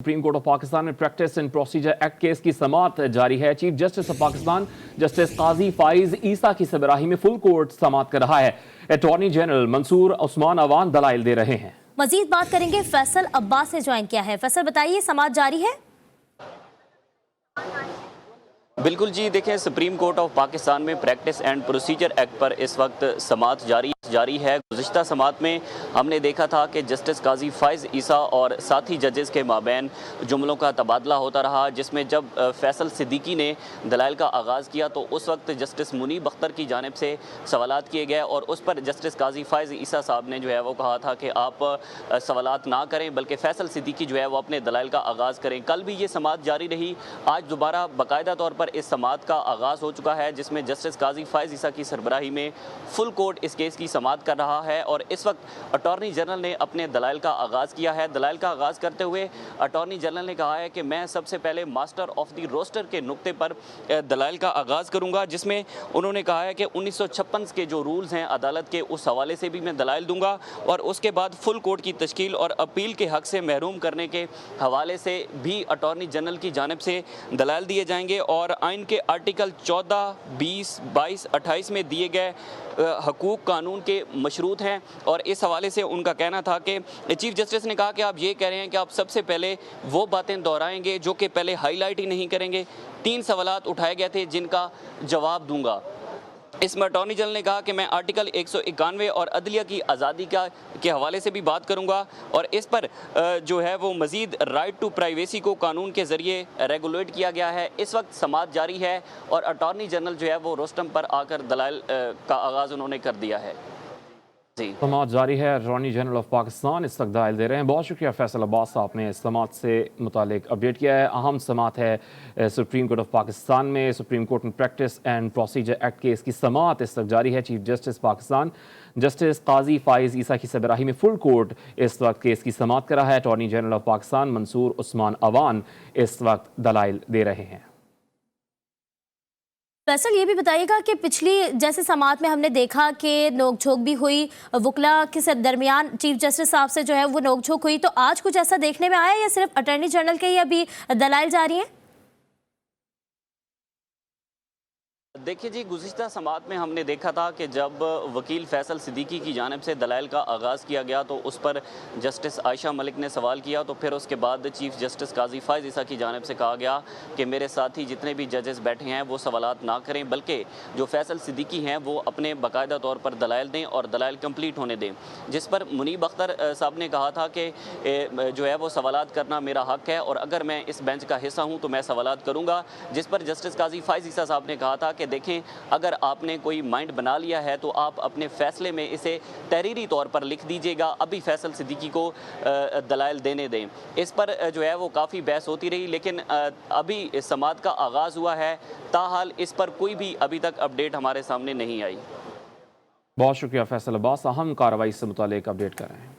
Supreme court of Pakistan में practice and procedure act case की समाअत जारी है। Chief justice of Pakistan justice Qazi Faez Isa की सरबराही में फुल कोर्ट समाअत कर रहा है। अटॉर्नी जनरल मंसूर उस्मान अवान दलाइल दे रहे हैं। मजीद बात करेंगे फैसल अब्बास से ज्वाइन किया है। फैसल बताइए, समाअत जारी है? बिल्कुल जी, देखें सुप्रीम कोर्ट ऑफ पाकिस्तान में प्रैक्टिस एंड प्रोसीजर एक्ट पर इस वक्त समाअत जारी है। गुज़िश्ता समाअत में हमने देखा था कि जस्टिस काजी फाइज ईसा और साथी जजेस के माबैन जुमलों का तबादला होता रहा, जिसमें जब फैसल सिद्दीकी ने दलाइल का आगाज़ किया तो उस वक्त जस्टिस मुनीब अख्तर की जानिब से सवालात किए गए और उस पर जस्टिस काजी फाइज ईसा साहब ने जो है वो कहा था कि आप सवालात ना करें बल्कि फैसल सिद्दीकी जो है वो अपने दलाइल का आगाज़ करें। कल भी ये समाअत जारी रही। आज दोबारा बाकायदा तौर पर इस समाअत का आगाज़ हो चुका है, जिसमें जस्टिस काजी फाइज ईसा की सरबराही में फुल कोर्ट इस केस की समाअत कर रहा है और इस वक्त अटॉर्नी जनरल ने अपने दलाइल का आगाज़ किया है। दलाइल का आगाज़ करते हुए अटॉर्नी जनरल ने कहा है कि मैं सबसे पहले मास्टर ऑफ द रोस्टर के नुक्ते पर दलाइल का आगाज़ करूंगा, जिसमें उन्होंने कहा है कि 1956 के जो रूल्स हैं अदालत के, उस हवाले से भी मैं दलाइल दूंगा और उसके बाद फुल कोर्ट की तश्कील और अपील के हक़ से महरूम करने के हवाले से भी अटॉर्नी जनरल की जानिब से दलाइल दिए जाएंगे और आइन के आर्टिकल 14, 20, 22, 28 में दिए गए हकूक़ कानून के मशरूत हैं। और इस हवाले से उनका कहना था कि चीफ जस्टिस ने कहा कि आप ये कह रहे हैं कि आप सबसे पहले वो बातें दोहराएंगे जो कि पहले हाईलाइट ही नहीं करेंगे। 3 सवालात उठाए गए थे जिनका जवाब दूंगा। इसमें अटॉर्नी जनरल ने कहा कि मैं आर्टिकल 191 और अदलिया की आज़ादी के हवाले से भी बात करूंगा और इस पर जो है वो मज़ीद राइट टू प्राइवेसी को कानून के ज़रिए रेगुलेट किया गया है। इस वक्त समाअत जारी है और अटॉर्नी जनरल जो है वो रोस्टम पर आकर दलाइल का आगाज़ उन्होंने कर दिया है। समाअत जारी है। अटॉर्नी जनरल ऑफ पाकिस्तान इस वक्त दलाइल दे रहे हैं। बहुत शुक्रिया फैसल अब्बास साहब ने समाअत से मुतालिक अपडेट किया है। अहम समाअत है सुप्रीम कोर्ट ऑफ पाकिस्तान में। सुप्रीम कोर्ट में practice and procedure act case की समाअत इस वक्त जारी है। Chief justice Pakistan justice Qazi Faez Isa की सरबराही में फुल कोर्ट इस वक्त केस की समाअत कर रहा है। Attorney general of Pakistan Mansoor Usman Awan इस वक्त दलाइल दे रहे हैं। फैसल, ये भी बताइएगा कि पिछली जैसे समाअत में हमने देखा कि नोकझोंक भी हुई, वकला के दरमियान चीफ जस्टिस साहब से जो है वो नोकझोंक हुई, तो आज कुछ ऐसा देखने में आया या सिर्फ अटॉर्नी जनरल के ही अभी दलाइल जारी हैं? देखिए जी, गुज़िश्ता समाअत में हमने देखा था कि जब वकील फैसल सिद्दीकी की जानिब से दलाइल का आगाज़ किया गया तो उस पर जस्टिस आयशा मलिक ने सवाल किया, तो फिर उसके बाद चीफ जस्टिस काजी फाइज ईसा की जानिब से कहा गया कि मेरे साथी जितने भी जजेस बैठे हैं वो सवालात ना करें बल्कि जो फैसल सिद्दीकी हैं वो अपने बाकायदा तौर पर दलाइल दें और दलाइल कंप्लीट होने दें। जिस पर मुनीब अख्तर साहब ने कहा था कि जो है वो सवालात करना मेरा हक़ है और अगर मैं इस बेंच का हिस्सा हूँ तो मैं सवालात करूँगा। जिस पर जस्टिस काजी फाइज ईसा साहब ने कहा था कि देखें, अगर आपने कोई माइंड बना लिया है तो आप अपने फैसले में इसे तहरीरी तौर पर लिख दीजिएगा, अभी फैसल सिद्दीकी को दलाइल देने दें। इस पर जो है वो काफ़ी बहस होती रही, लेकिन अभी समाअत का आगाज़ हुआ है। ताहाल इस पर कोई भी अभी तक अपडेट हमारे सामने नहीं आई। बहुत शुक्रिया फैसल अब्बास, अहम कार्रवाई से मुतालिक अपडेट कर रहे हैं।